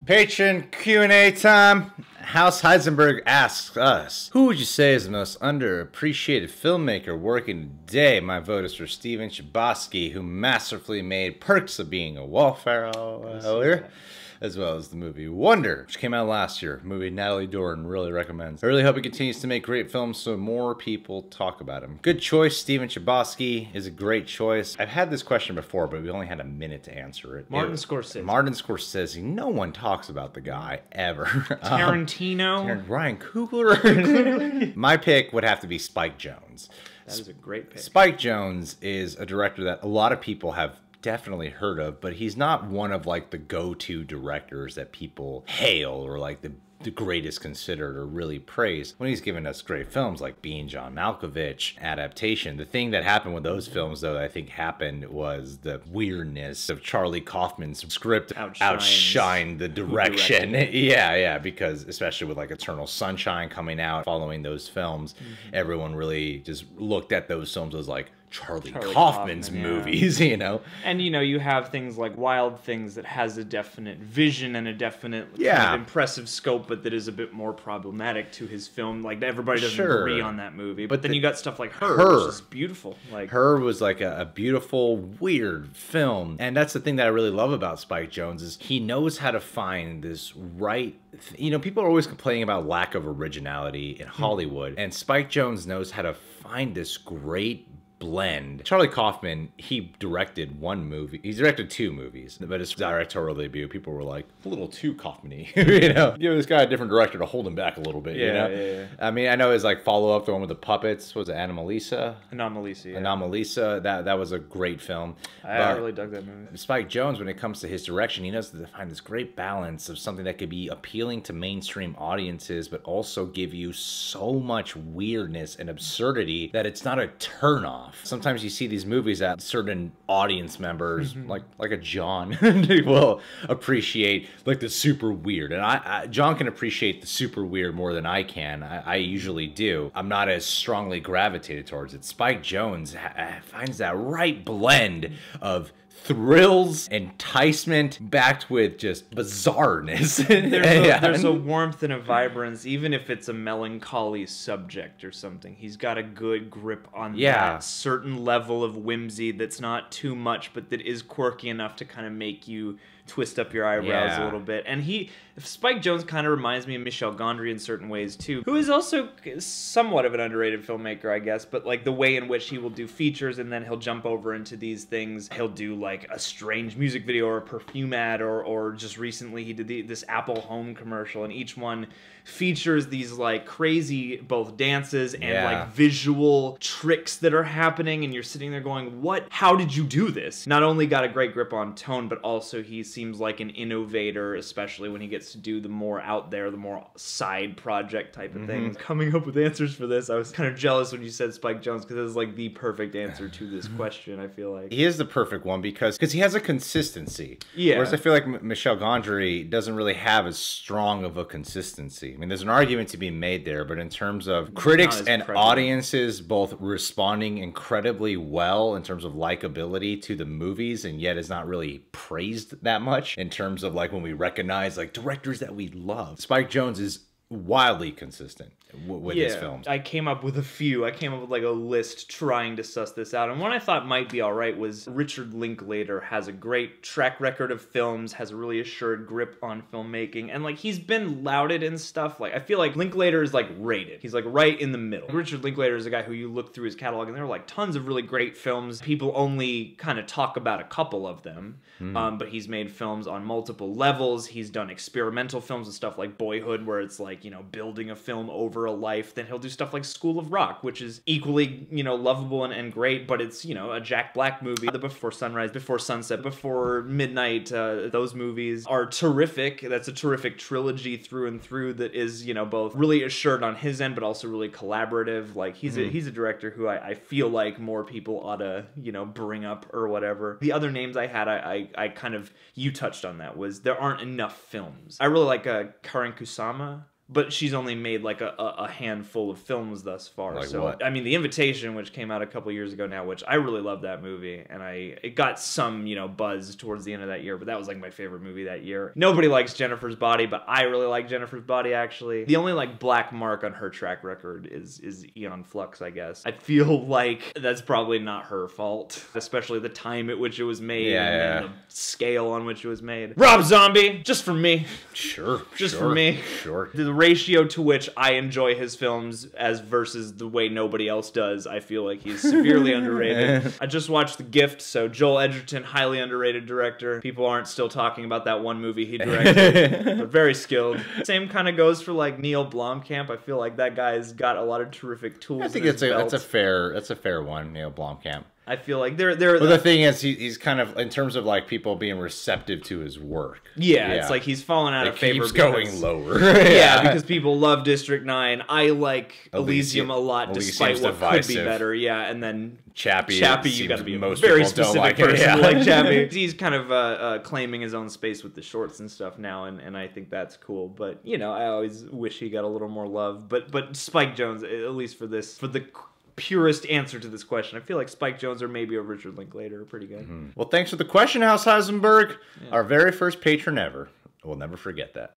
Patron Q&A time. House Heisenberg asks us, who would you say is the most underappreciated filmmaker working today? My vote is for Steven Chbosky, who masterfully made Perks of Being a Wallflower, as well as the movie Wonder, which came out last year. A movie Natalie Dorn really recommends. I really hope he continues to make great films so more people talk about him. Good choice. Steven Chbosky is a great choice. I've had this question before, but we only had a minute to answer it. Martin Scorsese. Martin Scorsese. No one talks about the guy ever. Tarantino. Ryan Coogler. My pick would have to be Spike Jonze. That is a great pick. Spike Jonze is a director that a lot of people have definitely heard of, but he's not one of like the go-to directors that people hail or like the greatest considered or really praised. When he's given us great films like Being John Malkovich, Adaptation, the thing that happened with those films though that I think happened was the weirdness of Charlie Kaufman's script outshined the direction. Yeah, because especially with like Eternal Sunshine coming out following those films, everyone really just looked at those films as like Charlie Kaufman's movies, you know? And, you know, you have things like Wild Things that has a definite vision and a definite kind of impressive scope, but that is a bit more problematic to his film. Like, everybody doesn't agree on that movie. But then you got stuff like Her, which is beautiful. Like Her was like a beautiful, weird film. And that's the thing that I really love about Spike Jonze is he knows how to find this right... You know, people are always complaining about lack of originality in Hollywood. And Spike Jonze knows how to find this great blend. Charlie Kaufman, he directed one movie. He's directed two movies, but his directorial debut, people were like, a little too Kaufman-y, you know? Give this guy a different director to hold him back a little bit, you know? Yeah. I mean, I know his like follow-up, the one with the puppets, was it Anomalisa? Anomalisa, yeah. Anomalisa, that was a great film. I really dug that movie. Spike Jonze, when it comes to his direction, he knows to find this great balance of something that could be appealing to mainstream audiences, but also give you so much weirdness and absurdity that it's not a turn-off. Sometimes you see these movies that certain audience members, like a John, will appreciate like the super weird. And John can appreciate the super weird more than I can. I usually do. I'm not as strongly gravitated towards it. Spike Jonze finds that right blend of thrills, enticement, backed with just bizarreness. There's a warmth and a vibrance, even if it's a melancholy subject or something. He's got a good grip on that certain level of whimsy that's not too much, but that is quirky enough to kind of make you twist up your eyebrows a little bit. And Spike Jonze kind of reminds me of Michel Gondry in certain ways too, who is also somewhat of an underrated filmmaker, I guess, but like the way in which he will do features and then he'll jump over into these things. He'll do like a strange music video or a perfume ad, or just recently he did this Apple Home commercial, and each one features these like crazy both dances and like visual tricks that are happening, and you're sitting there going, how did you do this? Not only got a great grip on tone, but also he seems like an innovator, especially when he gets to do the more out there, the more side project type of things. Coming up with answers for this, I was kind of jealous when you said Spike Jonze, because it was like the perfect answer to this question, I feel like. He is the perfect one because he has a consistency. Whereas I feel like Michel Gondry doesn't really have as strong of a consistency. I mean, there's an argument to be made there, but in terms of critics and audiences both responding incredibly well in terms of likability to the movies, and yet is not really praised that much in terms of like when we recognize like directors that we love. Spike Jonze is wildly consistent with his films. I came up with a few. I came up with like a list trying to suss this out. And one I thought might be all right was Richard Linklater has a great track record of films, has a really assured grip on filmmaking. And like he's been lauded and stuff. Like I feel like Linklater is like rated. He's like right in the middle. Richard Linklater is a guy who you look through his catalog and there are like tons of really great films. People only kind of talk about a couple of them. But he's made films on multiple levels. He's done experimental films and stuff like Boyhood, where it's like, you know, building a film over a life. Then he'll do stuff like School of Rock, which is equally, you know, lovable and great, but it's, you know, a Jack Black movie. The Before Sunrise, Before Sunset, Before Midnight, those movies are terrific. That's a terrific trilogy through and through that is, you know, both really assured on his end, but also really collaborative. Like he's a director who I feel like more people ought to, you know, bring up or whatever. The other names I had, I kind of, you touched on that, was there aren't enough films. I really like Karin Kusama. but she's only made like a handful of films thus far. Like so what? I mean, The Invitation, which came out a couple years ago now, which I really love that movie, and it got some buzz towards the end of that year, but that was like my favorite movie that year. Nobody likes Jennifer's Body, but I really like Jennifer's Body actually. The only like black mark on her track record is Aeon Flux, I guess. I feel like that's probably not her fault, especially the time at which it was made and the scale on which it was made. Rob Zombie, just for me. Sure. Just for me. Sure. The ratio to which I enjoy his films as versus the way nobody else does, I feel like he's severely underrated. I just watched The Gift, so Joel Edgerton, highly underrated director. People aren't still talking about that one movie he directed, but very skilled. Same kind of goes for like Neil Blomkamp. I feel like that guy's got a lot of terrific tools. I think that's a fair one, Neil Blomkamp. I feel like they're Well, the thing is, he's kind of, in terms of like people being receptive to his work. Yeah, it's like he's fallen out of favor. Keeps going lower. Yeah, because people love District 9. I like Elysium a lot, despite what could be better. Yeah, and then Chappie, you got to be a very specific person to like Chappie. He's kind of claiming his own space with the shorts and stuff now, and I think that's cool. But I always wish he got a little more love. But Spike Jonze, at least for the purest answer to this question, I feel like Spike Jonze or maybe a Richard Linklater are pretty good. Well, thanks for the question, House Heisenberg. Our very first patron ever. We'll never forget that.